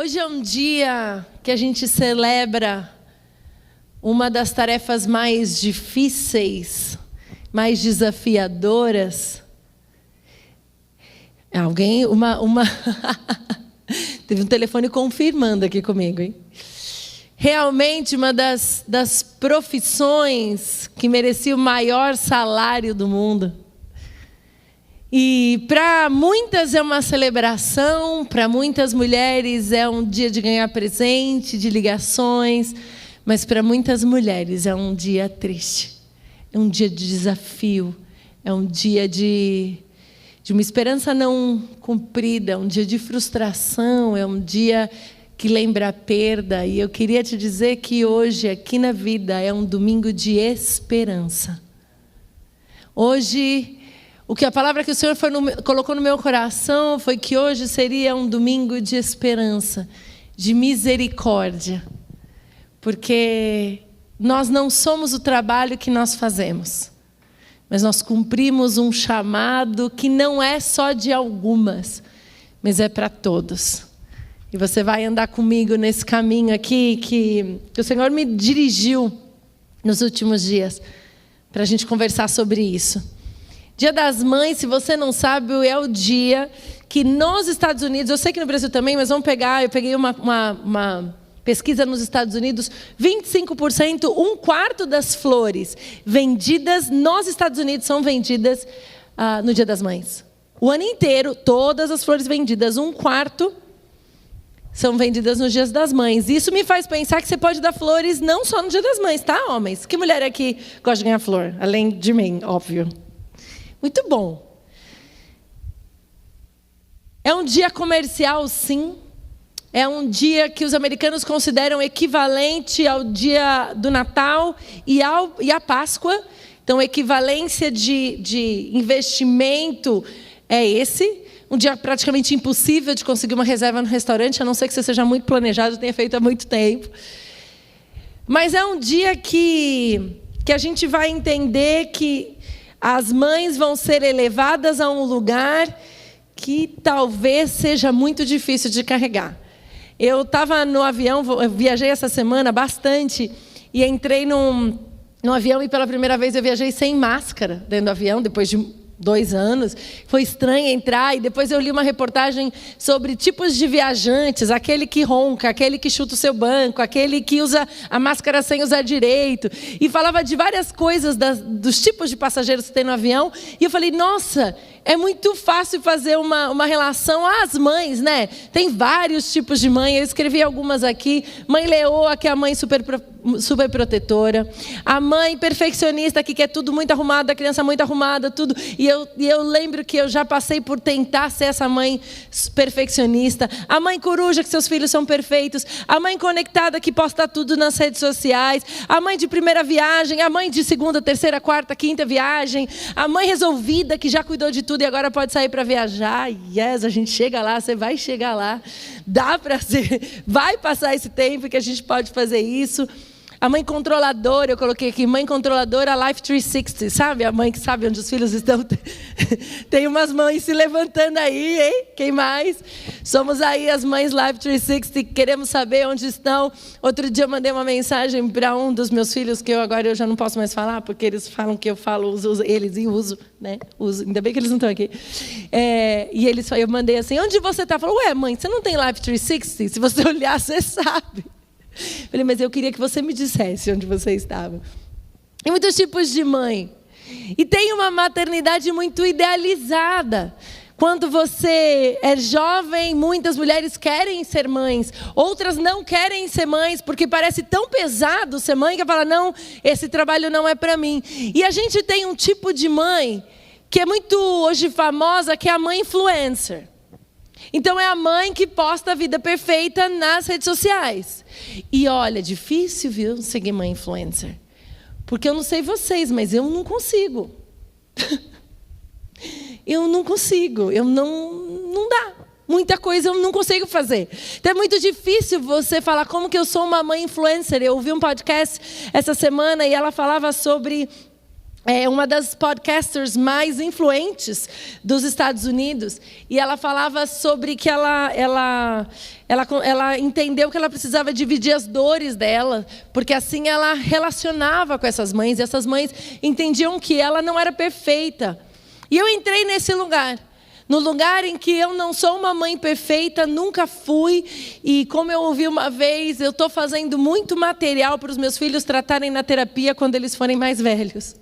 Hoje é um dia que a gente celebra uma das tarefas mais difíceis, mais desafiadoras. Teve um telefone confirmando aqui comigo, hein? Realmente uma das profissões que merecia o maior salário do mundo. E para muitas é uma celebração, para muitas mulheres é um dia de ganhar presente, de ligações, mas para muitas mulheres é um dia triste, é um dia de desafio, é um dia de uma esperança não cumprida, um dia de frustração, é um dia que lembra a perda. E eu queria te dizer que hoje, aqui na vida, é um domingo de esperança. Hoje, o que a palavra que o Senhor colocou no meu coração foi que hoje seria um domingo de esperança, de misericórdia. Porque nós não somos o trabalho que nós fazemos, mas nós cumprimos um chamado que não é só de algumas, mas é para todos. E você vai andar comigo nesse caminho aqui que o Senhor me dirigiu nos últimos dias, para a gente conversar sobre isso. Dia das Mães, se você não sabe, é o dia que nos Estados Unidos, eu sei que no Brasil também, mas eu peguei uma pesquisa nos Estados Unidos, 25%, um quarto das flores vendidas nos Estados Unidos são vendidas no Dia das Mães. O ano inteiro, todas as flores vendidas, um quarto são vendidas nos Dias das Mães. Isso me faz pensar que você pode dar flores não só no Dia das Mães, tá, homens? Que mulher é que gosta de ganhar flor? Além de mim, óbvio. Muito bom. É um dia comercial, sim. É um dia que os americanos consideram equivalente ao dia do Natal e à Páscoa. Então, equivalência de investimento é esse. Um dia praticamente impossível de conseguir uma reserva no restaurante, a não ser que você seja muito planejado, tenha feito há muito tempo. Mas é um dia que a gente vai entender que as mães vão ser elevadas a um lugar que talvez seja muito difícil de carregar. Eu estava no avião, eu viajei essa semana bastante, e entrei num avião e pela primeira vez eu viajei sem máscara dentro do avião, depois de 2 anos. Foi estranho entrar, e depois eu li uma reportagem sobre tipos de viajantes, aquele que ronca, aquele que chuta o seu banco, aquele que usa a máscara sem usar direito, e falava de várias coisas dos tipos de passageiros que tem no avião, e eu falei, nossa, é muito fácil fazer uma relação às mães, né? Tem vários tipos de mãe, eu escrevi algumas aqui. Mãe leoa, que é a mãe super protetora. A mãe perfeccionista, que quer tudo muito arrumado, a criança muito arrumada, tudo. E eu lembro que eu já passei por tentar ser essa mãe perfeccionista. A mãe coruja, que seus filhos são perfeitos. A mãe conectada, que posta tudo nas redes sociais. A mãe de primeira viagem. A mãe de segunda, terceira, quarta, quinta viagem. A mãe resolvida, que já cuidou de tudo e agora pode sair para viajar. Yes, a gente chega lá, você vai chegar lá. Dá para ser, vai passar esse tempo que a gente pode fazer isso. A mãe controladora, eu coloquei aqui, mãe controladora Life 360, sabe? A mãe que sabe onde os filhos estão. Tem umas mães se levantando aí, hein? Quem mais? Somos aí as mães Life 360, queremos saber onde estão. Outro dia eu mandei uma mensagem para um dos meus filhos, que eu já não posso mais falar, porque eles falam que eu falo, uso eles e uso, né? Uso, ainda bem que eles não estão aqui. E eu mandei assim, onde você está? Falou, ué mãe, você não tem Life 360? Se você olhar, você sabe. Falei, mas eu queria que você me dissesse onde você estava. Tem muitos tipos de mãe. E tem uma maternidade muito idealizada. Quando você é jovem, muitas mulheres querem ser mães. Outras não querem ser mães, porque parece tão pesado ser mãe, que fala, não, esse trabalho não é para mim. E a gente tem um tipo de mãe, que é muito hoje famosa, que é a mãe influencer. Então é a mãe que posta a vida perfeita nas redes sociais. E olha, difícil, viu, seguir mãe influencer. Porque eu não sei vocês, mas eu não consigo. Eu não consigo, não dá. Muita coisa eu não consigo fazer. Então é muito difícil você falar como que eu sou uma mãe influencer. Eu ouvi um podcast essa semana e ela falava sobre é uma das podcasters mais influentes dos Estados Unidos, e ela falava sobre que ela entendeu que ela precisava dividir as dores dela, porque assim ela relacionava com essas mães, e essas mães entendiam que ela não era perfeita. E eu entrei nesse lugar. No lugar em que eu não sou uma mãe perfeita, nunca fui. E como eu ouvi uma vez, eu estou fazendo muito material para os meus filhos tratarem na terapia quando eles forem mais velhos.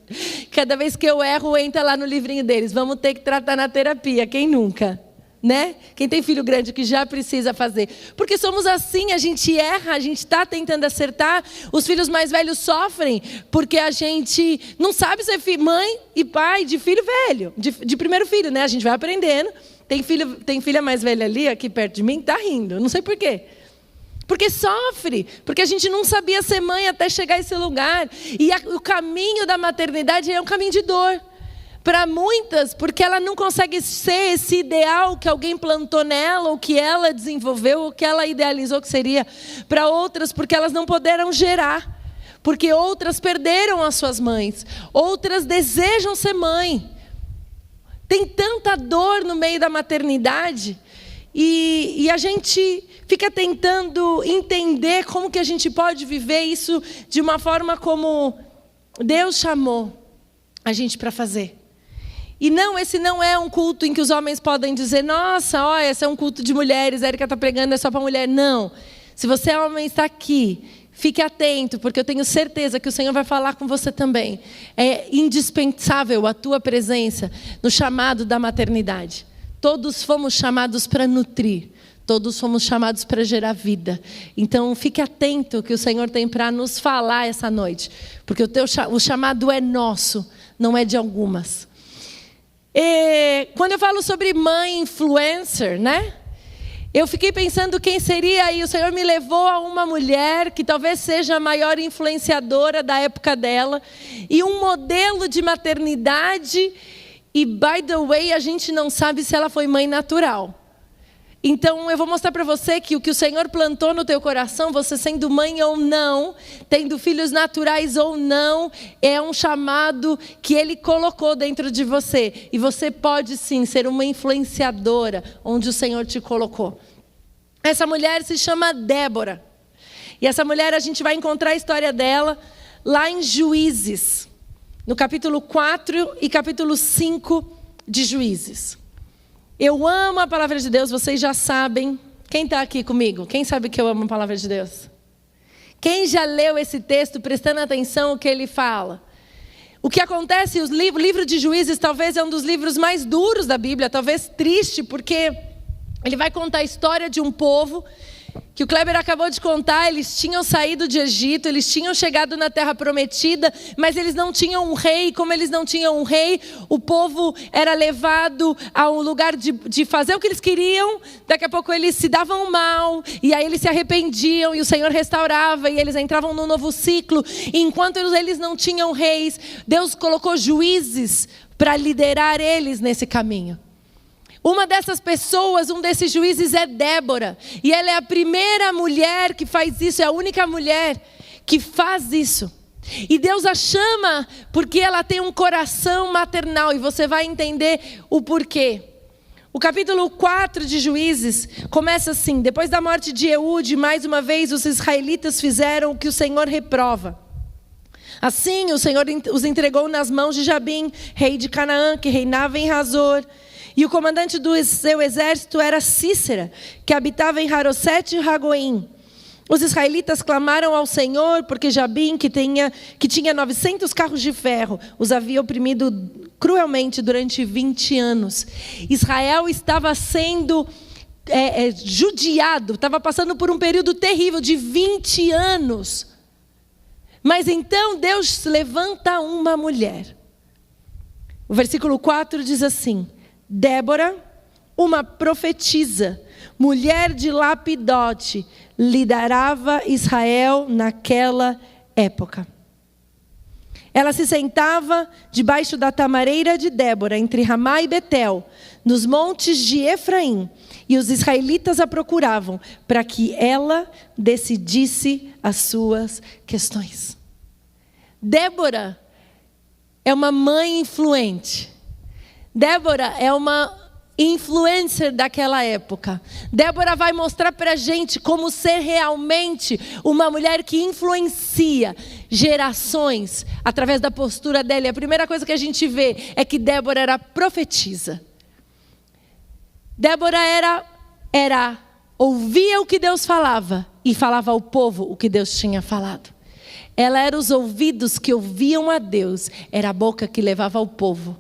Cada vez que eu erro, entra lá no livrinho deles. Vamos ter que tratar na terapia, quem nunca? Né? Quem tem filho grande que já precisa fazer. Porque somos assim, a gente erra, a gente está tentando acertar. Os filhos mais velhos sofrem porque a gente não sabe ser mãe e pai de filho velho, de primeiro filho, né? A gente vai aprendendo. Tem filha mais velha ali, aqui perto de mim, está rindo. Não sei por quê. Porque sofre, porque a gente não sabia ser mãe até chegar a esse lugar. E o caminho da maternidade é um caminho de dor. Para muitas, porque ela não consegue ser esse ideal que alguém plantou nela, ou que ela desenvolveu, ou que ela idealizou que seria. Para outras, porque elas não puderam gerar. Porque outras perderam as suas mães. Outras desejam ser mãe. Tem tanta dor no meio da maternidade. E a gente fica tentando entender como que a gente pode viver isso de uma forma como Deus chamou a gente para fazer. E não, esse não é um culto em que os homens podem dizer, nossa, ó, esse é um culto de mulheres, a Érica está pregando, é só para mulher. Não. Se você é homem e está aqui, fique atento, porque eu tenho certeza que o Senhor vai falar com você também. É indispensável a tua presença no chamado da maternidade. Todos fomos chamados para nutrir. Todos fomos chamados para gerar vida. Então, fique atento que o Senhor tem para nos falar essa noite. Porque o chamado é nosso, não é de algumas. Quando eu falo sobre mãe influencer, né? Eu fiquei pensando quem seria, e o Senhor me levou a uma mulher que talvez seja a maior influenciadora da época dela, e um modelo de maternidade, e by the way, a gente não sabe se ela foi mãe natural. Então eu vou mostrar para você que o que o Senhor plantou no teu coração, você sendo mãe ou não, tendo filhos naturais ou não, é um chamado que Ele colocou dentro de você. E você pode sim ser uma influenciadora onde o Senhor te colocou. Essa mulher se chama Débora. E essa mulher a gente vai encontrar a história dela lá em Juízes, no capítulo 4 e capítulo 5 de Juízes. Eu amo a palavra de Deus, vocês já sabem. Quem está aqui comigo? Quem sabe que eu amo a palavra de Deus? Quem já leu esse texto prestando atenção no que ele fala? O que acontece, o livro de Juízes talvez é um dos livros mais duros da Bíblia, talvez triste, porque ele vai contar a história de um povo que o Kleber acabou de contar. Eles tinham saído de Egito, eles tinham chegado na terra prometida, mas eles não tinham um rei. Como eles não tinham um rei, o povo era levado a um lugar de fazer o que eles queriam. Daqui a pouco eles se davam mal, e aí eles se arrependiam, e o Senhor restaurava, e eles entravam num novo ciclo. E enquanto eles não tinham reis, Deus colocou juízes para liderar eles nesse caminho. Uma dessas pessoas, um desses juízes é Débora. E ela é a primeira mulher que faz isso, é a única mulher que faz isso. E Deus a chama porque ela tem um coração maternal, e você vai entender o porquê. O capítulo 4 de Juízes começa assim: depois da morte de Eude, mais uma vez os israelitas fizeram o que o Senhor reprova. Assim o Senhor os entregou nas mãos de Jabim, rei de Canaã, que reinava em Hazor. E o comandante do seu exército era Cícera, que habitava em Harosete e Ragoim. Os israelitas clamaram ao Senhor, porque Jabim, que tinha 900 carros de ferro, os havia oprimido cruelmente durante 20 anos. Israel estava sendo judiado, estava passando por um período terrível de 20 anos. Mas então Deus levanta uma mulher. O versículo 4 diz assim: Débora, uma profetisa, mulher de Lapidote, liderava Israel naquela época. Ela se sentava debaixo da tamareira de Débora, entre Ramá e Betel, nos montes de Efraim, e os israelitas a procuravam para que ela decidisse as suas questões. Débora é uma mãe influente. Débora é uma influencer daquela época. Débora vai mostrar para a gente como ser realmente uma mulher que influencia gerações através da postura dela. E a primeira coisa que a gente vê é que Débora era profetisa. Débora ouvia o que Deus falava e falava ao povo o que Deus tinha falado. Ela era os ouvidos que ouviam a Deus, era a boca que levava ao povo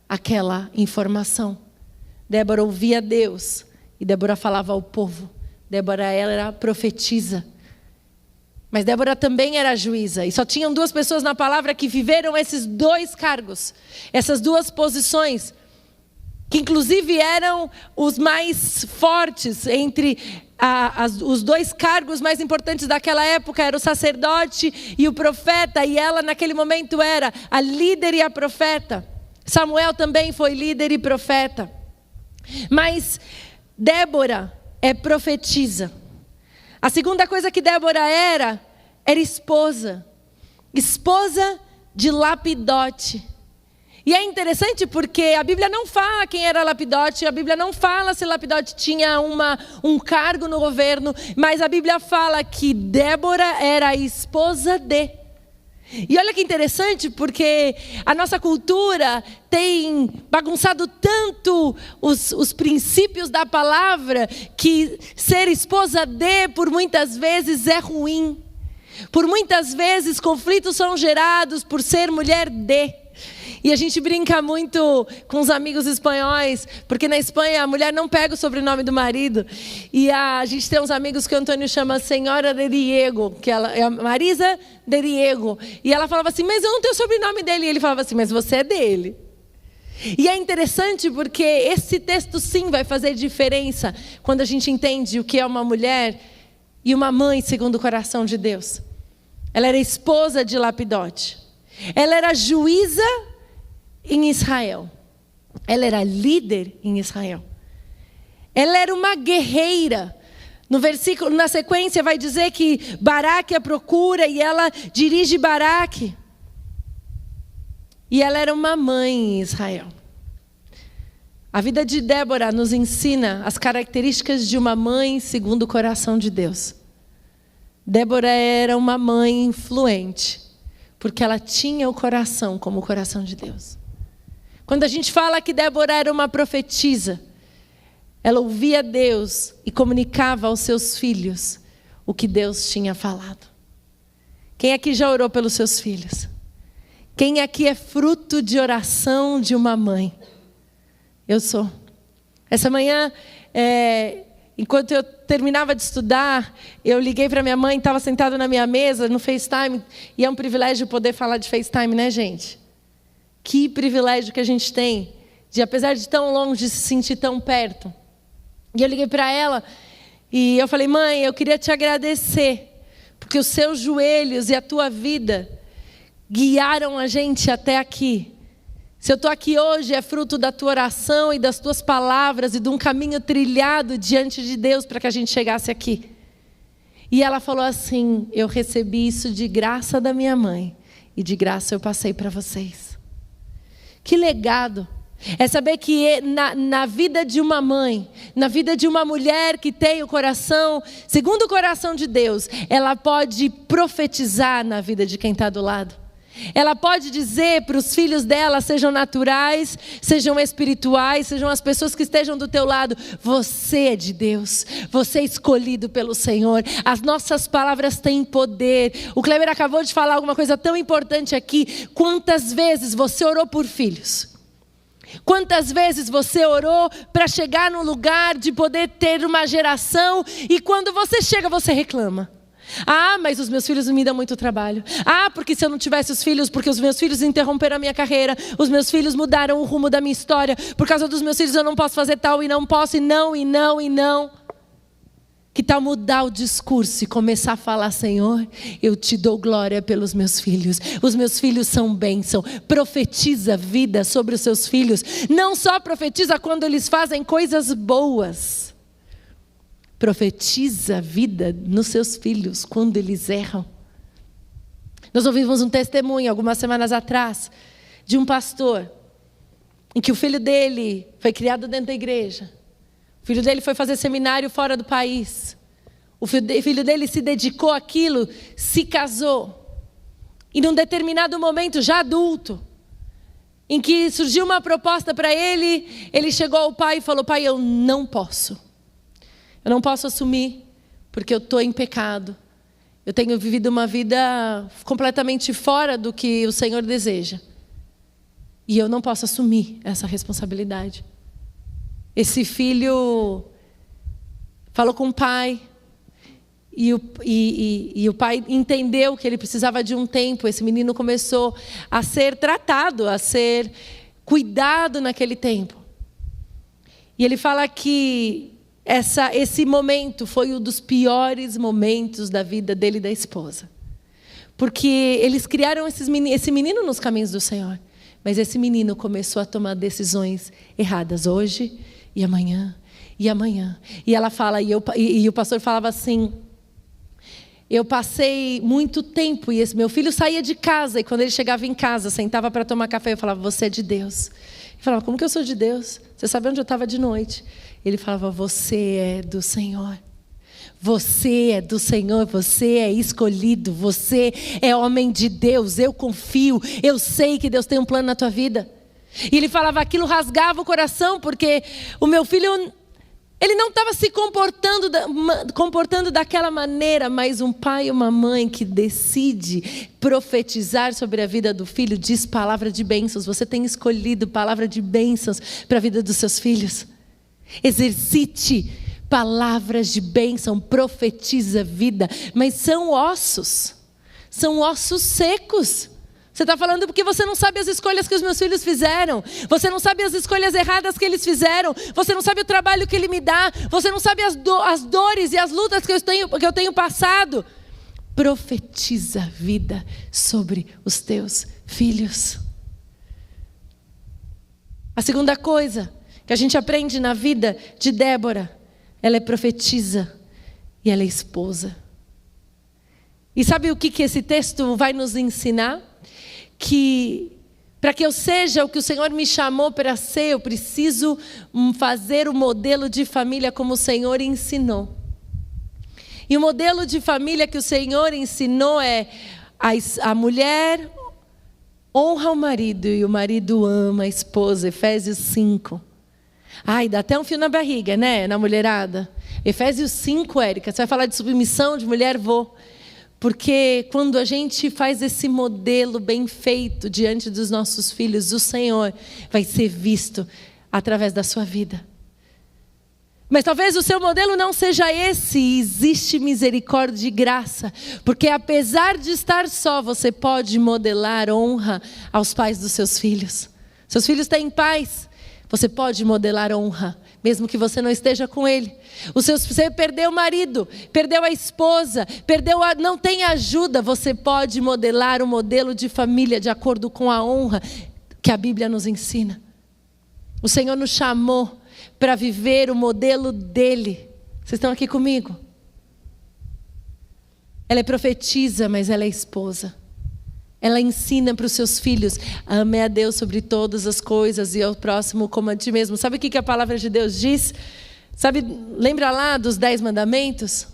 aquela informação. Débora ouvia Deus e Débora falava ao povo. Débora, ela era profetisa. Mas Débora também era juíza. E só tinham 2 pessoas na palavra que viveram esses 2 cargos. Essas 2 posições. Que inclusive eram os mais fortes entre os 2 cargos mais importantes daquela época. Era o sacerdote e o profeta. E ela naquele momento era a líder e a profeta. Samuel também foi líder e profeta. Mas Débora é profetisa. A segunda coisa que Débora era esposa. Esposa de Lapidote. E é interessante porque a Bíblia não fala quem era Lapidote, a Bíblia não fala se Lapidote tinha um cargo no governo, mas a Bíblia fala que Débora era a esposa de. E olha que interessante, porque a nossa cultura tem bagunçado tanto os princípios da palavra, que ser esposa de, por muitas vezes, é ruim. Por muitas vezes, conflitos são gerados por ser mulher de. E a gente brinca muito com os amigos espanhóis, porque na Espanha a mulher não pega o sobrenome do marido. E a gente tem uns amigos que o Antônio chama Senhora de Diego, que ela é a Marisa de Diego. E ela falava assim, mas eu não tenho o sobrenome dele. E ele falava assim, mas você é dele. E é interessante porque esse texto sim vai fazer diferença quando a gente entende o que é uma mulher e uma mãe segundo o coração de Deus. Ela era esposa de Lapidote. Ela era juíza em Israel. Ela era líder em Israel. Ela era uma guerreira. No versículo, na sequência vai dizer que Baraque a procura e ela dirige Baraque. E ela era uma mãe em Israel. A vida de Débora nos ensina as características de uma mãe segundo o coração de Deus. Débora era uma mãe influente, porque ela tinha o coração como o coração de Deus. Quando a gente fala que Débora era uma profetisa, ela ouvia Deus e comunicava aos seus filhos o que Deus tinha falado. Quem aqui já orou pelos seus filhos? Quem aqui é fruto de oração de uma mãe? Eu sou. Essa manhã, enquanto eu terminava de estudar, eu liguei para minha mãe, estava sentada na minha mesa no FaceTime, e é um privilégio poder falar de FaceTime, né, gente? Que privilégio que a gente tem, de apesar de tão longe, se sentir tão perto. E eu liguei para ela, e eu falei, mãe, eu queria te agradecer, porque os seus joelhos e a tua vida guiaram a gente até aqui. Se eu estou aqui hoje, é fruto da tua oração e das tuas palavras e de um caminho trilhado diante de Deus para que a gente chegasse aqui. E ela falou assim, eu recebi isso de graça da minha mãe e de graça eu passei para vocês. Que legado! É saber que na vida de uma mãe, na vida de uma mulher que tem o coração, segundo o coração de Deus, ela pode profetizar na vida de quem está do lado. Ela pode dizer para os filhos dela, sejam naturais, sejam espirituais, sejam as pessoas que estejam do teu lado, você é de Deus, você é escolhido pelo Senhor, as nossas palavras têm poder. O Kleber acabou de falar alguma coisa tão importante aqui. Quantas vezes você orou por filhos? Quantas vezes você orou para chegar no lugar de poder ter uma geração e quando você chega você reclama? Ah, mas os meus filhos me dão muito trabalho. Ah, porque se eu não tivesse os filhos, porque os meus filhos interromperam a minha carreira, os meus filhos mudaram o rumo da minha história, por causa dos meus filhos eu não posso fazer tal e não posso, e não, e não, e não. Que tal mudar o discurso e começar a falar, Senhor, eu te dou glória pelos meus filhos. Os meus filhos são bênção. Profetiza vida sobre os seus filhos. Não só profetiza quando eles fazem coisas boas. Profetiza vida nos seus filhos quando eles erram. Nós ouvimos um testemunho algumas semanas atrás de um pastor, em que o filho dele foi criado dentro da igreja. O filho dele foi fazer seminário fora do país. O filho dele se dedicou àquilo, se casou. E num determinado momento, já adulto, em que surgiu uma proposta para ele, ele chegou ao pai e falou: pai, eu não posso assumir, porque eu estou em pecado. Eu tenho vivido uma vida completamente fora do que o Senhor deseja. E eu não posso assumir essa responsabilidade. Esse filho falou com o pai. E o pai entendeu que ele precisava de um tempo. Esse menino começou a ser tratado, a ser cuidado naquele tempo. E ele fala que esse momento foi um dos piores momentos da vida dele e da esposa. Porque eles criaram esse menino nos caminhos do Senhor. Mas esse menino começou a tomar decisões erradas hoje e amanhã e amanhã. E ela fala, e o pastor falava assim: eu passei muito tempo, e esse meu filho saía de casa, e quando ele chegava em casa, sentava para tomar café, eu falava: você é de Deus. Ele falava: como que eu sou de Deus? Você sabe onde eu estava de noite? Ele falava: você é do Senhor. Você é do Senhor, você é escolhido, você é homem de Deus, eu confio, eu sei que Deus tem um plano na tua vida. E ele falava, aquilo rasgava o coração, porque o meu filho, ele não estava se comportando daquela maneira, mas um pai e uma mãe que decide profetizar sobre a vida do filho, diz palavra de bênçãos. Você tem escolhido palavra de bênçãos para a vida dos seus filhos. Exercite palavras de bênção, profetiza vida, mas são ossos secos. Você está falando porque você não sabe as escolhas que os meus filhos fizeram. Você não sabe as escolhas erradas que eles fizeram. Você não sabe o trabalho que ele me dá. Você não sabe as dores e as lutas que eu tenho passado. Profetiza vida sobre os teus filhos. A segunda coisa que a gente aprende na vida de Débora, ela é profetisa e ela é esposa. E sabe o que esse texto vai nos ensinar? Que para que eu seja o que o Senhor me chamou para ser, eu preciso fazer o modelo de família como o Senhor ensinou. E o modelo de família que o Senhor ensinou é a mulher honra o marido e o marido ama a esposa. Efésios 5. Ai, dá até um fio na barriga, né, na mulherada. Efésios 5, Érica, você vai falar de submissão de mulher, vou. Porque quando a gente faz esse modelo bem feito diante dos nossos filhos, o Senhor vai ser visto através da sua vida. Mas talvez o seu modelo não seja esse, e existe misericórdia e graça. Porque apesar de estar só, você pode modelar honra aos pais dos seus filhos. Seus filhos têm pais. Você pode modelar honra, mesmo que você não esteja com ele. Você perdeu o marido, perdeu a esposa, não tem ajuda. Você pode modelar um modelo de família de acordo com a honra que a Bíblia nos ensina. O Senhor nos chamou para viver o modelo dele. Vocês estão aqui comigo? Ela é profetisa, mas ela é esposa. Ela ensina para os seus filhos: ame a Deus sobre todas as coisas e ao próximo como a ti mesmo. Sabe o que a palavra de Deus diz? Sabe, lembra lá dos 10 mandamentos?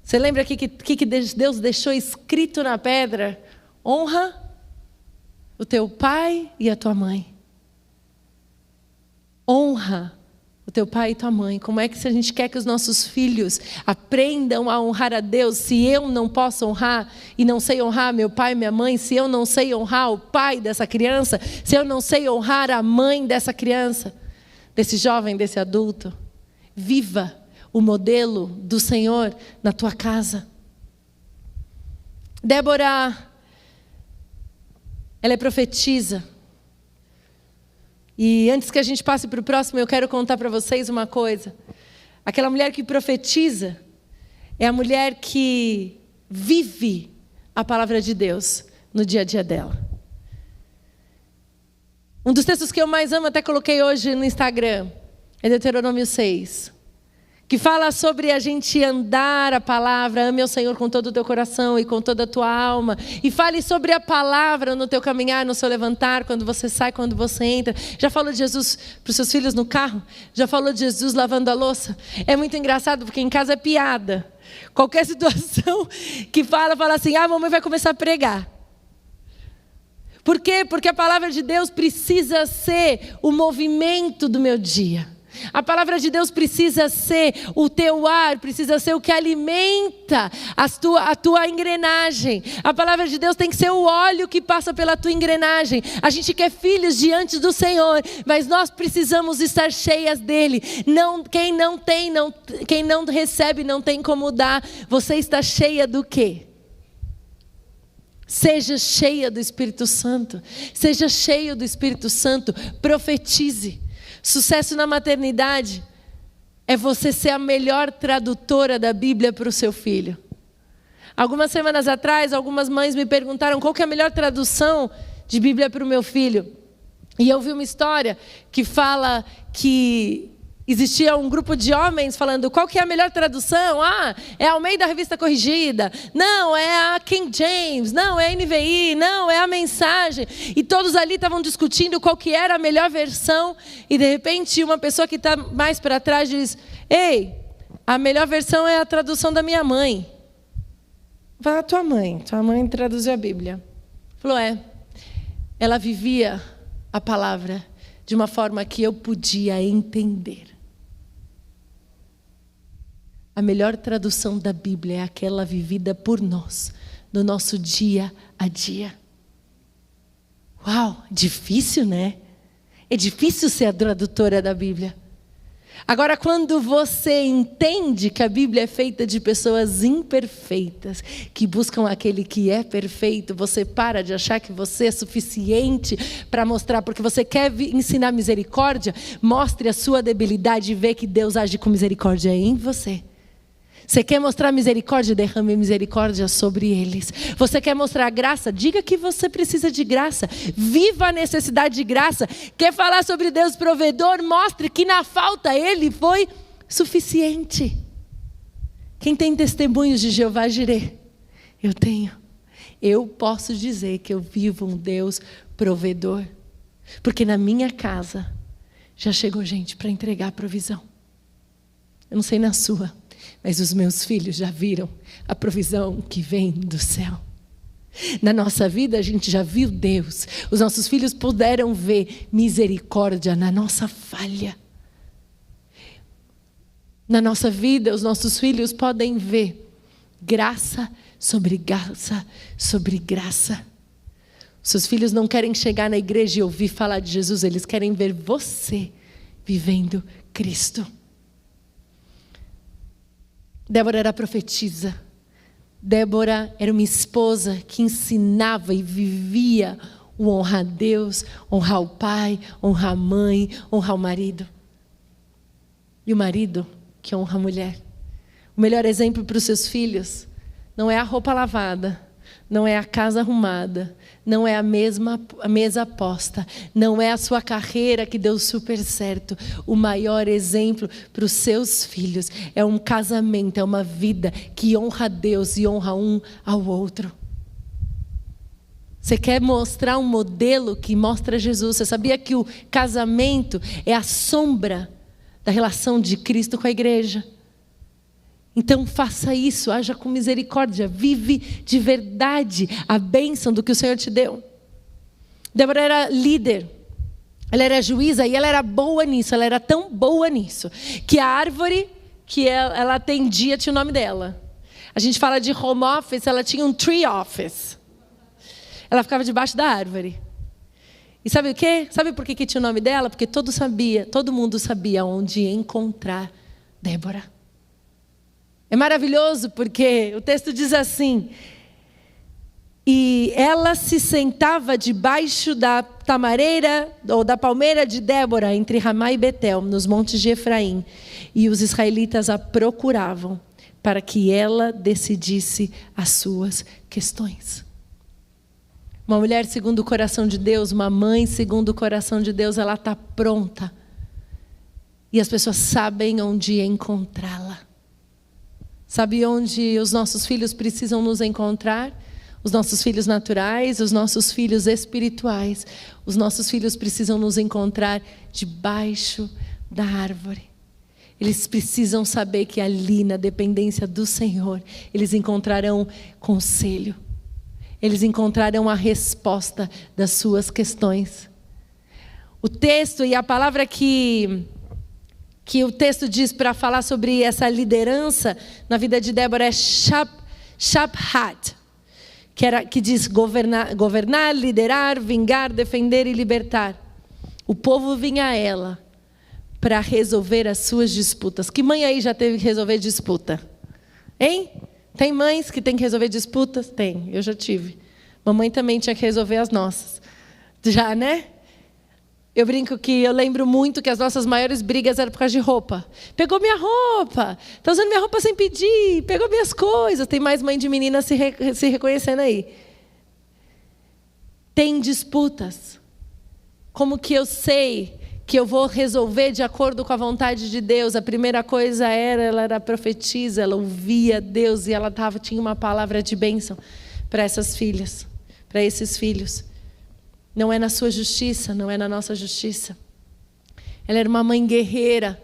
Você lembra que Deus deixou escrito na pedra? Honra o teu pai e a tua mãe. Honra o teu pai e tua mãe. Como é que, se a gente quer que os nossos filhos aprendam a honrar a Deus, se eu não posso honrar e não sei honrar meu pai e minha mãe, se eu não sei honrar o pai dessa criança, se eu não sei honrar a mãe dessa criança, desse jovem, desse adulto? Viva o modelo do Senhor na tua casa. Débora, ela é profetisa. E antes que a gente passe para o próximo, eu quero contar para vocês uma coisa. Aquela mulher que profetiza é a mulher que vive a palavra de Deus no dia a dia dela. Um dos textos que eu mais amo, até coloquei hoje no Instagram, é Deuteronômio 6. que fala sobre a gente andar a palavra, ame ao Senhor com todo o teu coração e com toda a tua alma, e fale sobre a palavra no teu caminhar, no seu levantar, quando você sai, quando você entra. Já falou de Jesus para os seus filhos no carro? Já falou de Jesus lavando a louça? É muito engraçado, porque em casa é piada. Qualquer situação que fala assim, a mamãe vai começar a pregar. Por quê? Porque a palavra de Deus precisa ser o movimento do meu dia. A palavra de Deus precisa ser o teu ar, precisa ser o que alimenta a tua engrenagem. A palavra de Deus tem que ser o óleo que passa pela tua engrenagem. A gente quer filhos diante do Senhor, mas nós precisamos estar cheias dele. Quem não recebe não tem como dar. Você está cheia do quê? Seja cheia do Espírito Santo. Seja cheio do Espírito Santo. Profetize. Sucesso na maternidade é você ser a melhor tradutora da Bíblia para o seu filho. Algumas semanas atrás, algumas mães me perguntaram qual que é a melhor tradução de Bíblia para o meu filho. E eu vi uma história que fala que existia um grupo de homens falando qual que é a melhor tradução. É a Almeida Revista Corrigida. Não, é a King James. Não, é a NVI. Não, é a Mensagem. E todos ali estavam discutindo qual que era a melhor versão. E de repente uma pessoa que está mais para trás diz, ei, a melhor versão é a tradução da minha mãe. Fala, tua mãe traduziu a Bíblia. Falou, ela vivia a palavra de uma forma que eu podia entender. A melhor tradução da Bíblia é aquela vivida por nós, no nosso dia a dia. Uau, difícil, né? É difícil ser a tradutora da Bíblia. Agora, quando você entende que a Bíblia é feita de pessoas imperfeitas, que buscam aquele que é perfeito, você para de achar que você é suficiente para mostrar, porque você quer ensinar misericórdia, mostre a sua debilidade e vê que Deus age com misericórdia em você. Você quer mostrar misericórdia? Derrame misericórdia sobre eles. Você quer mostrar graça? Diga que você precisa de graça. Viva a necessidade de graça. Quer falar sobre Deus provedor? Mostre que na falta Ele foi suficiente. Quem tem testemunhos de Jeová Jirê? Eu tenho. Eu posso dizer que eu vivo um Deus provedor. Porque na minha casa já chegou gente para entregar a provisão. Eu não sei na sua. Mas os meus filhos já viram a provisão que vem do céu. Na nossa vida a gente já viu Deus. Os nossos filhos puderam ver misericórdia na nossa falha. Na nossa vida os nossos filhos podem ver graça sobre graça sobre graça. Seus filhos não querem chegar na igreja e ouvir falar de Jesus. Eles querem ver você vivendo Cristo. Débora era profetisa. Débora era uma esposa que ensinava e vivia o honrar a Deus, honrar o pai, honrar a mãe, honrar o marido. E o marido que honra a mulher. O melhor exemplo para os seus filhos não é a roupa lavada, não é a casa arrumada, não é a mesa posta, não é a sua carreira que deu super certo. O maior exemplo para os seus filhos é um casamento, é uma vida que honra a Deus e honra um ao outro. Você quer mostrar um modelo que mostra Jesus? Você sabia que o casamento é a sombra da relação de Cristo com a igreja? Então faça isso, haja com misericórdia, vive de verdade a bênção do que o Senhor te deu. Débora era líder, ela era juíza e ela era boa nisso, ela era tão boa nisso, que a árvore que ela atendia tinha o nome dela. A gente fala de home office, ela tinha um tree office. Ela ficava debaixo da árvore. E sabe o quê? Sabe por que tinha o nome dela? Porque todo mundo sabia onde encontrar Débora. É maravilhoso porque o texto diz assim: e ela se sentava debaixo da tamareira ou da palmeira de Débora entre Ramá e Betel, nos montes de Efraim, e os israelitas a procuravam para que ela decidisse as suas questões. Uma mulher segundo o coração de Deus, uma mãe segundo o coração de Deus, ela está pronta E as pessoas sabem onde encontrá-la. Sabe onde os nossos filhos precisam nos encontrar? Os nossos filhos naturais, os nossos filhos espirituais. Os nossos filhos precisam nos encontrar debaixo da árvore. Eles precisam saber que ali, na dependência do Senhor, eles encontrarão conselho. Eles encontrarão a resposta das suas questões. O texto e a palavra que o texto diz para falar sobre essa liderança na vida de Débora é Shaphat, que diz governar, liderar, vingar, defender e libertar. O povo vinha a ela para resolver as suas disputas. Que mãe aí já teve que resolver disputa? Hein? Tem mães que têm que resolver disputas? Tem, eu já tive. Mamãe também tinha que resolver as nossas. Já, né? Eu brinco que eu lembro muito que as nossas maiores brigas eram por causa de roupa. Pegou minha roupa, está usando minha roupa sem pedir, pegou minhas coisas. Tem mais mãe de menina se reconhecendo aí. Tem disputas. Como que eu sei que eu vou resolver de acordo com a vontade de Deus? A primeira coisa ela era profetisa, ela ouvia Deus e ela tinha uma palavra de bênção para essas filhas, para esses filhos. Não é na sua justiça, não é na nossa justiça. Ela era uma mãe guerreira.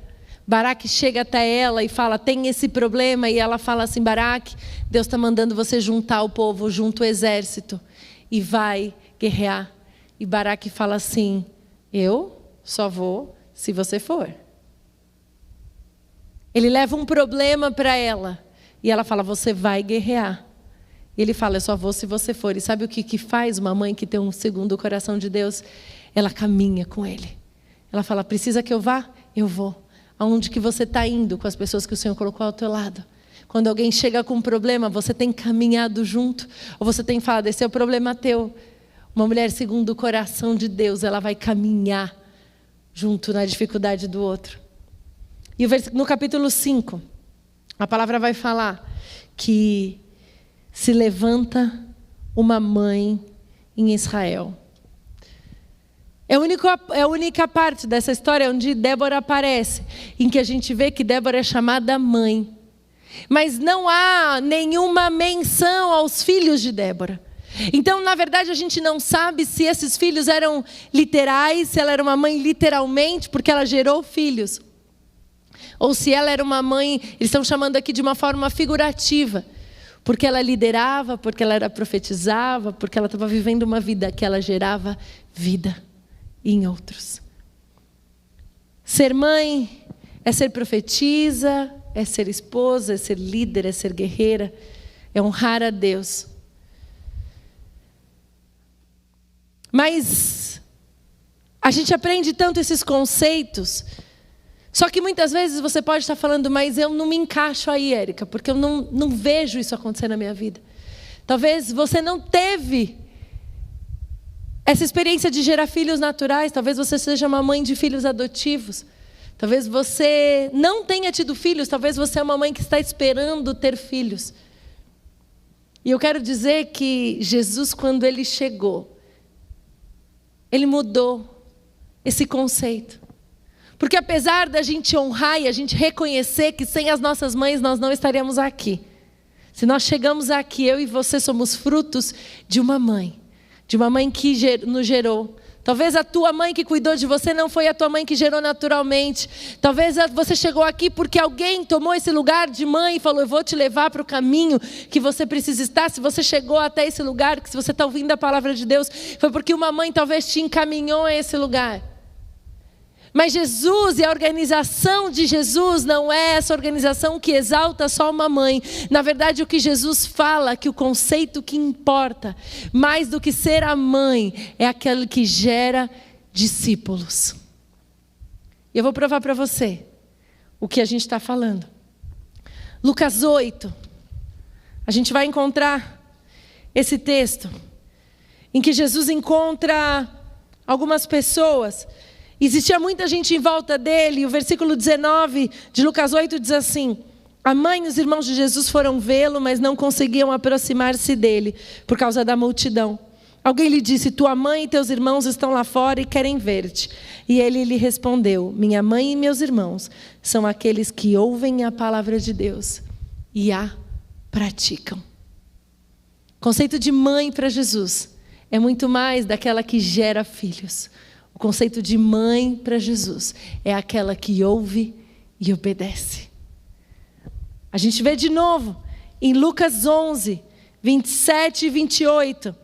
Baraque chega até ela e fala, tem esse problema, e ela fala assim, Baraque, Deus está mandando você juntar o povo, junta o exército e vai guerrear. E Baraque fala assim, eu só vou se você for. Ele leva um problema para ela e ela fala, você vai guerrear. E ele fala, eu só vou se você for. E sabe o que faz uma mãe que tem um segundo coração de Deus? Ela caminha com ele. Ela fala, precisa que eu vá? Eu vou. Aonde que você está indo com as pessoas que o Senhor colocou ao teu lado? Quando alguém chega com um problema, você tem caminhado junto? Ou você tem falado, esse é o problema teu? Uma mulher segundo o coração de Deus, ela vai caminhar junto na dificuldade do outro. E no capítulo 5, a palavra vai falar que se levanta uma mãe em Israel. É a única parte dessa história onde Débora aparece, em que a gente vê que Débora é chamada mãe. Mas não há nenhuma menção aos filhos de Débora. Então, na verdade, a gente não sabe se esses filhos eram literais, se ela era uma mãe literalmente, porque ela gerou filhos. Ou se ela era uma mãe, eles estão chamando aqui de uma forma figurativa. Porque ela liderava, porque ela profetizava, porque ela estava vivendo uma vida que ela gerava vida em outros. Ser mãe é ser profetisa, é ser esposa, é ser líder, é ser guerreira, é honrar a Deus. Mas a gente aprende tanto esses conceitos. Só que muitas vezes você pode estar falando, mas eu não me encaixo aí, Érica, porque eu não vejo isso acontecer na minha vida. Talvez você não teve essa experiência de gerar filhos naturais, talvez você seja uma mãe de filhos adotivos. Talvez você não tenha tido filhos, talvez você é uma mãe que está esperando ter filhos. E eu quero dizer que Jesus, quando ele chegou, ele mudou esse conceito. Porque apesar da gente honrar e a gente reconhecer que sem as nossas mães nós não estaríamos aqui. Se nós chegamos aqui, eu e você somos frutos de uma mãe que nos gerou. Talvez a tua mãe que cuidou de você não foi a tua mãe que gerou naturalmente. Talvez você chegou aqui porque alguém tomou esse lugar de mãe e falou, eu vou te levar para o caminho que você precisa estar. Se você chegou até esse lugar, se você está ouvindo a palavra de Deus, foi porque uma mãe talvez te encaminhou a esse lugar. Mas Jesus e a organização de Jesus não é essa organização que exalta só uma mãe. Na verdade, o que Jesus fala, que o conceito que importa, mais do que ser a mãe, é aquele que gera discípulos. E eu vou provar para você o que a gente está falando. Lucas 8, a gente vai encontrar esse texto, em que Jesus encontra algumas pessoas. Existia muita gente em volta dele, e o versículo 19 de Lucas 8 diz assim: a mãe e os irmãos de Jesus foram vê-lo, mas não conseguiam aproximar-se dele, por causa da multidão. Alguém lhe disse: tua mãe e teus irmãos estão lá fora e querem ver-te. E ele lhe respondeu: minha mãe e meus irmãos são aqueles que ouvem a palavra de Deus e a praticam. O conceito de mãe para Jesus é muito mais daquela que gera filhos. O conceito de mãe para Jesus é aquela que ouve e obedece. A gente vê de novo em Lucas 11, 27 e 28.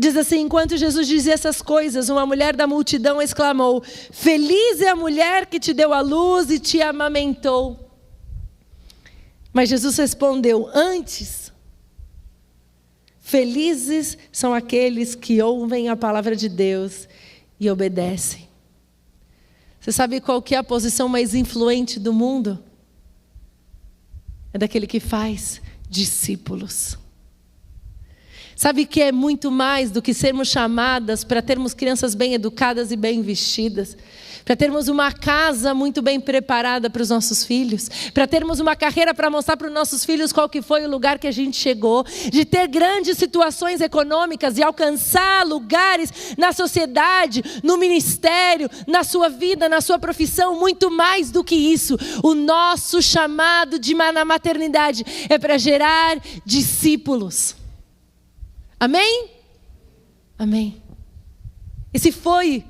Diz assim: enquanto Jesus dizia essas coisas, uma mulher da multidão exclamou: feliz é a mulher que te deu à luz e te amamentou. Mas Jesus respondeu: antes, felizes são aqueles que ouvem a palavra de Deus e obedecem. Você sabe qual que é a posição mais influente do mundo? É daquele que faz discípulos. Sabe que é muito mais do que sermos chamadas para termos crianças bem educadas e bem vestidas, para termos uma casa muito bem preparada para os nossos filhos, para termos uma carreira para mostrar para os nossos filhos qual que foi o lugar que a gente chegou, de ter grandes situações econômicas e alcançar lugares na sociedade, no ministério, na sua vida, na sua profissão. Muito mais do que isso, o nosso chamado na maternidade é para gerar discípulos. Amém? Amém. Esse foi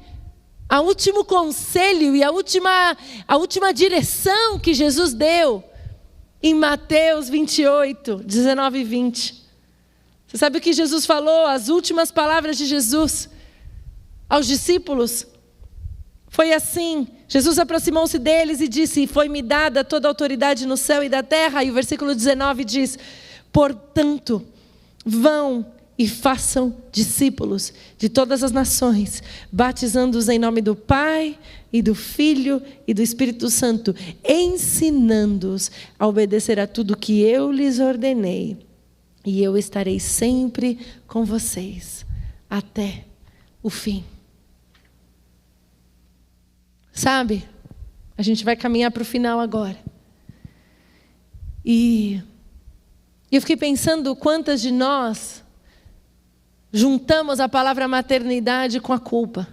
o último conselho e a última direção que Jesus deu em Mateus 28, 19 e 20. Você sabe o que Jesus falou? As últimas palavras de Jesus aos discípulos foi assim: Jesus aproximou-se deles e disse: foi-me dada toda a autoridade no céu e da terra. E o versículo 19 diz: portanto, vão e façam discípulos de todas as nações, batizando-os em nome do Pai e do Filho e do Espírito Santo, ensinando-os a obedecer a tudo que eu lhes ordenei. E eu estarei sempre com vocês até o fim. Sabe, a gente vai caminhar para o final agora. E eu fiquei pensando quantas de nós juntamos a palavra maternidade com a culpa.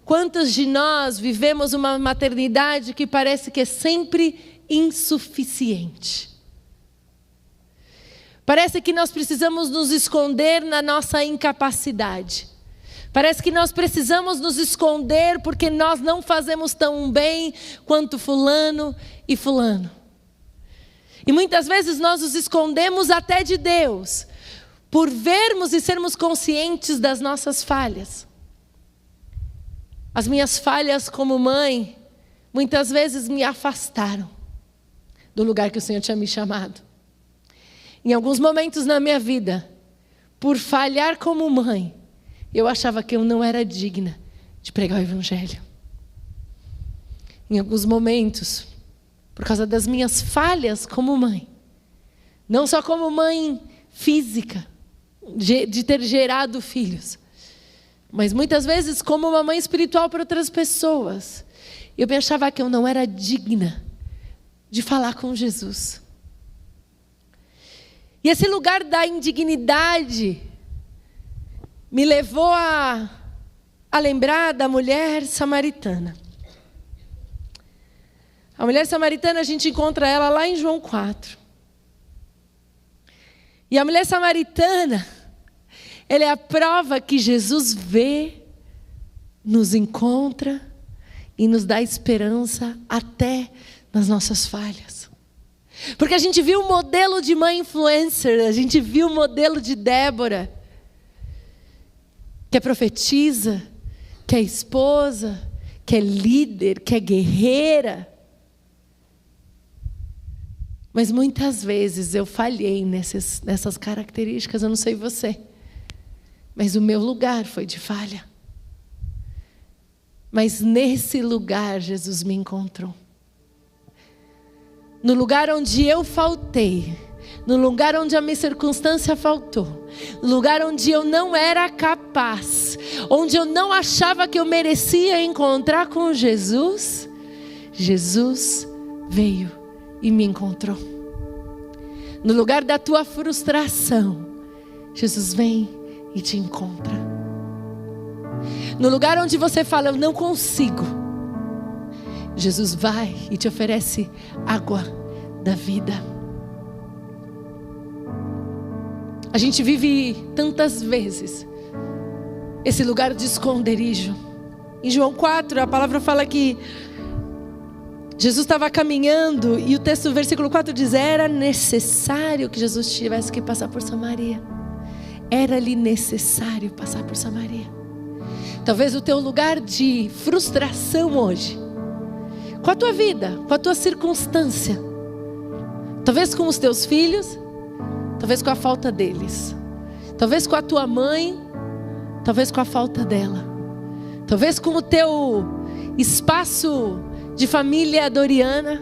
Quantos de nós vivemos uma maternidade que parece que é sempre insuficiente? Parece que nós precisamos nos esconder na nossa incapacidade. Parece que nós precisamos nos esconder porque nós não fazemos tão bem quanto fulano e fulano. E muitas vezes nós nos escondemos até de Deus, por vermos e sermos conscientes das nossas falhas. As minhas falhas como mãe, muitas vezes me afastaram do lugar que o Senhor tinha me chamado. Em alguns momentos na minha vida, por falhar como mãe, eu achava que eu não era digna de pregar o Evangelho. Em alguns momentos, por causa das minhas falhas como mãe, não só como mãe física, de ter gerado filhos, mas muitas vezes como uma mãe espiritual para outras pessoas, eu achava que eu não era digna de falar com Jesus. E esse lugar da indignidade me levou a lembrar da mulher samaritana. A mulher samaritana, a gente encontra ela lá em João 4. E a mulher samaritana, ela é a prova que Jesus vê, nos encontra e nos dá esperança até nas nossas falhas. Porque a gente viu o modelo de mãe influencer, a gente viu o modelo de Débora, que é profetisa, que é esposa, que é líder, que é guerreira. Mas muitas vezes eu falhei nessas características, eu não sei você. Mas o meu lugar foi de falha. Mas nesse lugar Jesus me encontrou. No lugar onde eu faltei, no lugar onde a minha circunstância faltou, no lugar onde eu não era capaz, onde eu não achava que eu merecia encontrar com Jesus, Jesus veio e me encontrou. No lugar da tua frustração, Jesus vem e te encontra. No lugar onde você fala, eu não consigo, Jesus vai e te oferece água da vida. A gente vive tantas vezes esse lugar de esconderijo. Em João 4, a palavra fala que Jesus estava caminhando e o texto, versículo 4 diz: era necessário que Jesus tivesse que passar por Samaria. Era-lhe necessário passar por Samaria. Talvez o teu lugar de frustração hoje, com a tua vida, com a tua circunstância, talvez com os teus filhos, talvez com a falta deles, talvez com a tua mãe, talvez com a falta dela, talvez com o teu espaço de família doriana,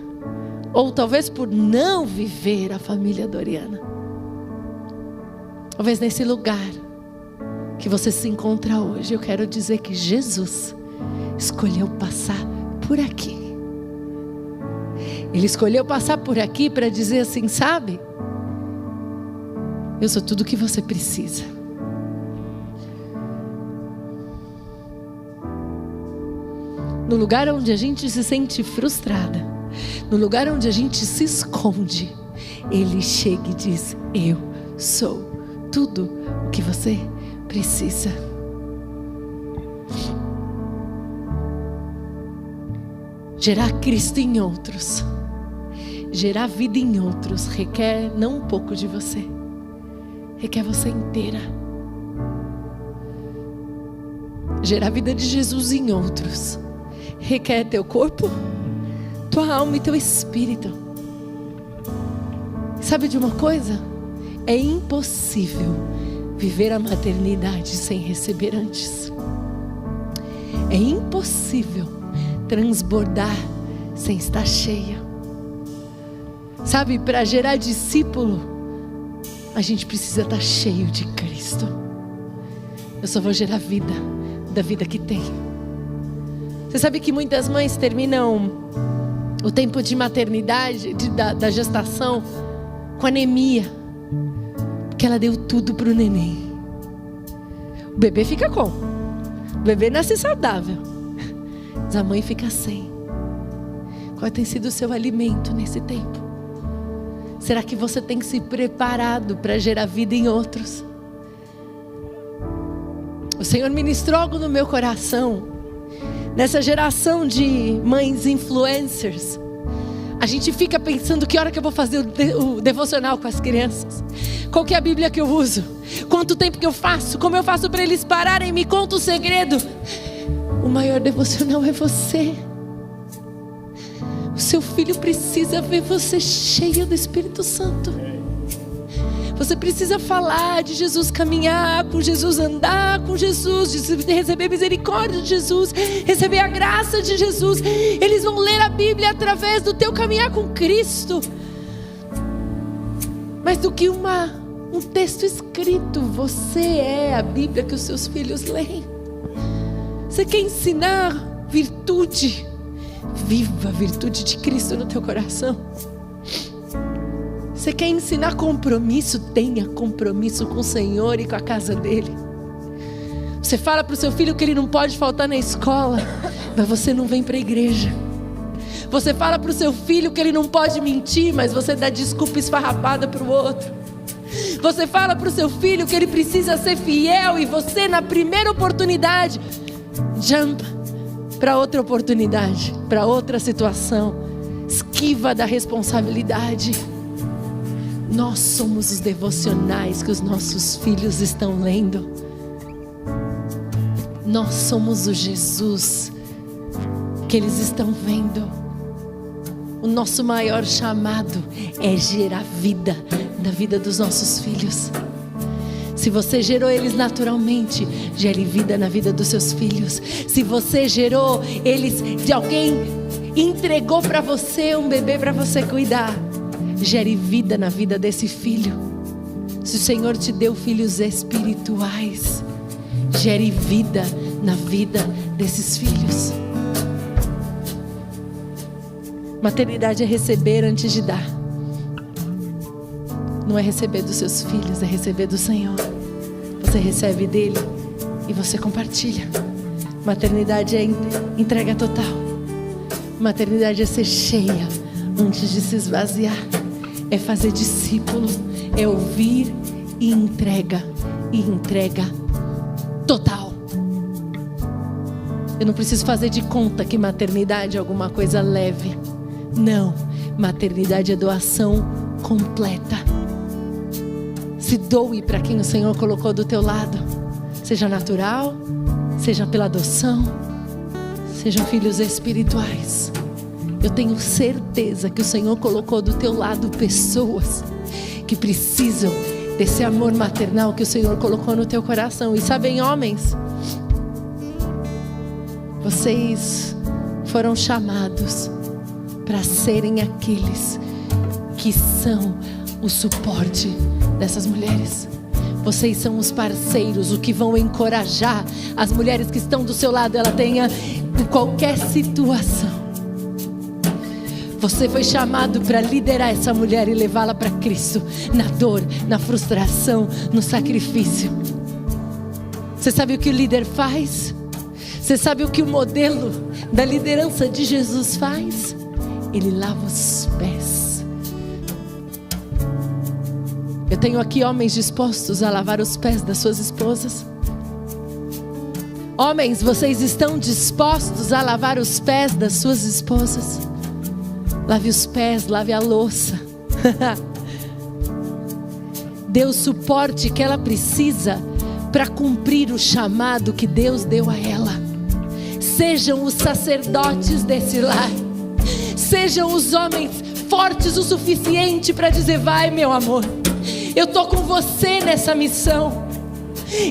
ou talvez por não viver a família doriana. Talvez nesse lugar que você se encontra hoje, eu quero dizer que Jesus escolheu passar por aqui. Ele escolheu passar por aqui para dizer assim: sabe, eu sou tudo o que você precisa. No lugar onde a gente se sente frustrada, no lugar onde a gente se esconde, Ele chega e diz: eu sou tudo o que você precisa. Gerar Cristo em outros, gerar vida em outros, requer não um pouco de você, requer você inteira. Gerar a vida de Jesus em outros requer teu corpo, tua alma e teu espírito. Sabe de uma coisa? É impossível viver a maternidade sem receber antes. É impossível transbordar sem estar cheia. Sabe, para gerar discípulo, a gente precisa estar cheio de Cristo. Eu só vou gerar vida, da vida que tem. Você sabe que muitas mães terminam o tempo de maternidade, da gestação, com anemia, porque ela deu tudo para o neném. O bebê fica com, o bebê nasce saudável, mas a mãe fica sem. Qual tem sido o seu alimento nesse tempo? Será que você tem se preparado para gerar vida em outros? O Senhor ministrou algo no meu coração. Nessa geração de mães influencers, a gente fica pensando que hora que eu vou fazer o devocional com as crianças, qual que é a Bíblia que eu uso, quanto tempo que eu faço, como eu faço para eles pararem, me conta o segredo. O maior devocional é você. O seu filho precisa ver você cheio do Espírito Santo. Você precisa falar de Jesus, caminhar com Jesus, andar com Jesus, receber misericórdia de Jesus, receber a graça de Jesus. Eles vão ler a Bíblia através do teu caminhar com Cristo. Mais do que um texto escrito, você é a Bíblia que os seus filhos leem. Você quer ensinar virtude? Viva a virtude de Cristo no teu coração. Você quer ensinar compromisso? Tenha compromisso com o Senhor e com a casa dele. Você fala para o seu filho que ele não pode faltar na escola, mas você não vem para a igreja. Você fala para o seu filho que ele não pode mentir, mas você dá desculpa esfarrapada para o outro. Você fala para o seu filho que ele precisa ser fiel e você, na primeira oportunidade, jumpa para outra oportunidade, para outra situação, esquiva da responsabilidade. Nós somos os devocionais que os nossos filhos estão lendo. Nós somos o Jesus que eles estão vendo. O nosso maior chamado é gerar vida na vida dos nossos filhos. Se você gerou eles naturalmente, gere vida na vida dos seus filhos. Se você gerou eles de alguém, entregou para você um bebê para você cuidar, gere vida na vida desse filho. Se o Senhor te deu filhos espirituais, gere vida na vida desses filhos. Maternidade é receber antes de dar. Não é receber dos seus filhos, é receber do Senhor. você recebe dele e você compartilha. Maternidade é entrega total. Maternidade é ser cheia antes de se esvaziar. É fazer discípulo, é ouvir e entrega total. Eu não preciso fazer de conta que maternidade é alguma coisa leve. Não, maternidade é doação completa. Se doe para quem o Senhor colocou do teu lado, seja natural, seja pela adoção, sejam filhos espirituais. Eu tenho certeza que o Senhor colocou do teu lado pessoas que precisam desse amor maternal que o Senhor colocou no teu coração. E sabem, homens, vocês foram chamados para serem aqueles que são o suporte dessas mulheres. Vocês são os parceiros, o que vão encorajar as mulheres que estão do seu lado, ela tenha em qualquer situação. Você foi chamado para liderar essa mulher e levá-la para Cristo, na dor, na frustração, no sacrifício. Você sabe o que o líder faz? Você sabe o que o modelo da liderança de Jesus faz? Ele lava os pés. Eu tenho aqui homens dispostos a lavar os pés das suas esposas. Homens, vocês estão dispostos a lavar os pés das suas esposas? Lave os pés, lave a louça. Dê o suporte que ela precisa para cumprir o chamado que Deus deu a ela. Sejam os sacerdotes desse lar. Sejam os homens fortes o suficiente para dizer: vai, meu amor, eu tô com você nessa missão.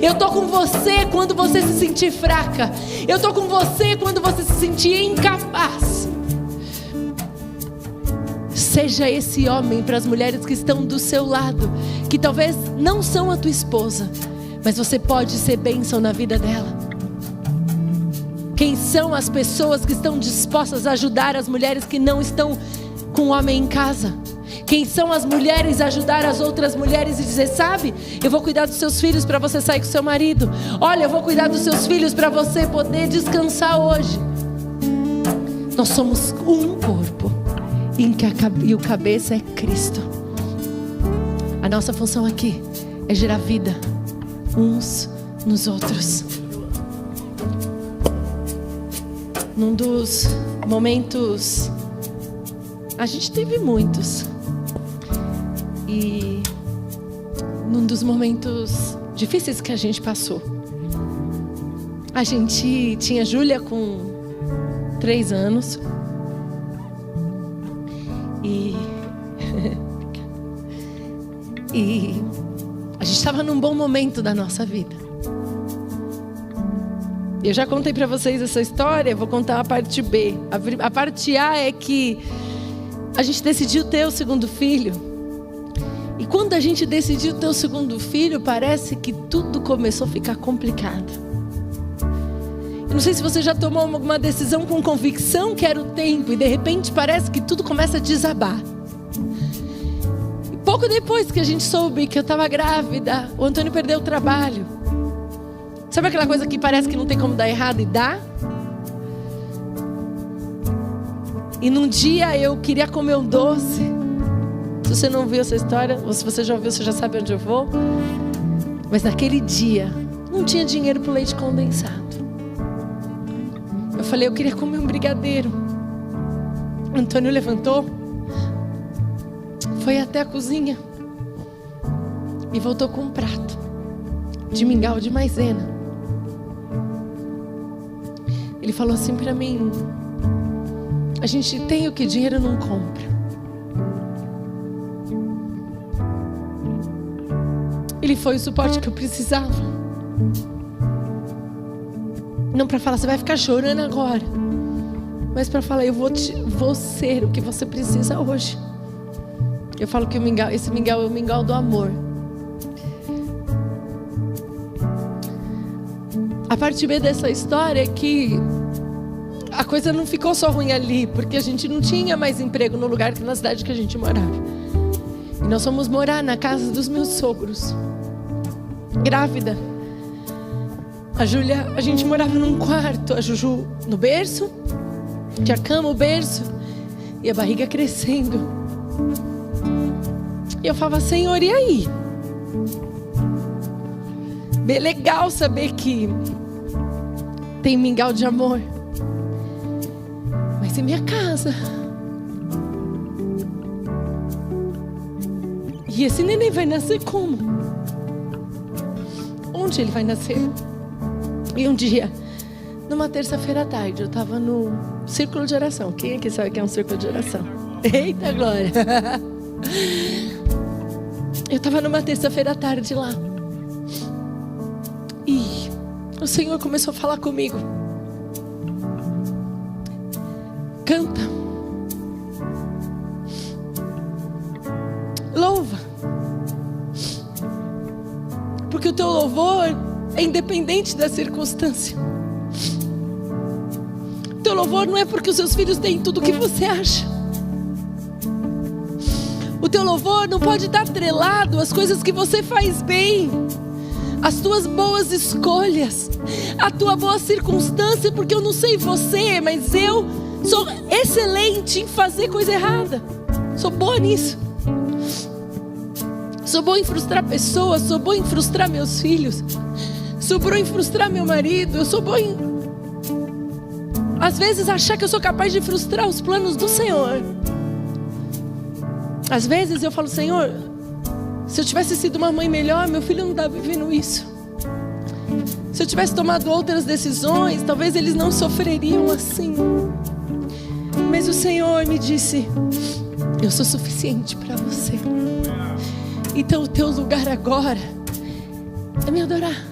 Eu tô com você quando você se sentir fraca. Eu tô com você quando você se sentir incapaz. Seja esse homem para as mulheres que estão do seu lado, que talvez não são a tua esposa, mas você pode ser bênção na vida dela. Quem são as pessoas que estão dispostas a ajudar as mulheres que não estão com o homem em casa? Quem são as mulheres a ajudar as outras mulheres e dizer: sabe, eu vou cuidar dos seus filhos para você sair com seu marido. Olha, eu vou cuidar dos seus filhos para você poder descansar hoje. Nós somos um corpo e o cabeça é Cristo. A nossa função aqui é gerar vida uns nos outros. Num dos momentos, a gente teve muitos, e num dos momentos difíceis que a gente passou, a gente tinha Júlia com 3 anos e a gente estava num bom momento da nossa vida. Eu já contei para vocês essa história, vou contar a parte B. A parte A é que a gente decidiu ter o segundo filho. E quando a gente decidiu ter o segundo filho, parece que tudo começou a ficar complicado. Eu não sei se você já tomou alguma decisão com convicção que era o tempo e de repente parece que tudo começa a desabar. E pouco depois que a gente soube que eu estava grávida, o Antônio perdeu o trabalho. Sabe aquela coisa que parece que não tem como dar errado e dá? E num dia eu queria comer um doce. Se você não viu essa história, ou se você já ouviu, você já sabe onde eu vou. Mas naquele dia não tinha dinheiro para o leite condensado. Eu falei, eu queria comer um brigadeiro. O Antônio levantou, foi até a cozinha e voltou com um prato de mingau de maisena. Ele falou assim para mim: a gente tem o que dinheiro não compra. Ele foi o suporte que eu precisava. Não para falar, você vai ficar chorando agora, mas para falar, eu vou ser o que você precisa hoje. Eu falo que esse mingau é o mingau do amor. A parte B dessa história é que a coisa não ficou só ruim ali, porque a gente não tinha mais emprego no lugar, na cidade que a gente morava. E nós fomos morar na casa dos meus sogros, grávida. A Júlia, a gente morava num quarto, a Juju no berço, tinha a cama, o berço, e a barriga crescendo. E eu falava, Senhor, e aí? Bem legal saber que tem mingau de amor. Mas em minha casa? E esse neném vai nascer como? Onde ele vai nascer? E um dia, numa terça-feira à tarde, eu estava no círculo de oração. Quem aqui sabe o que é um círculo de oração? Eita glória! Eu estava numa terça-feira à tarde lá. E o Senhor começou a falar comigo. Canta. Louva. Porque o teu louvor é independente da circunstância. O teu louvor não é porque os seus filhos têm tudo o que você acha. O teu louvor não pode estar atrelado às coisas que você faz bem, às tuas boas escolhas, à tua boa circunstância, porque eu não sei você, mas eu sou excelente em fazer coisa errada. Sou boa nisso. Sou boa em frustrar pessoas, sou boa em frustrar meus filhos, sou boa em frustrar meu marido, eu sou boa em, às vezes, achar que eu sou capaz de frustrar os planos do Senhor. Às vezes eu falo, Senhor, se eu tivesse sido uma mãe melhor, meu filho não está vivendo isso. Se eu tivesse tomado outras decisões, talvez eles não sofreriam assim. Mas o Senhor me disse, eu sou suficiente para você. Então o teu lugar agora é me adorar.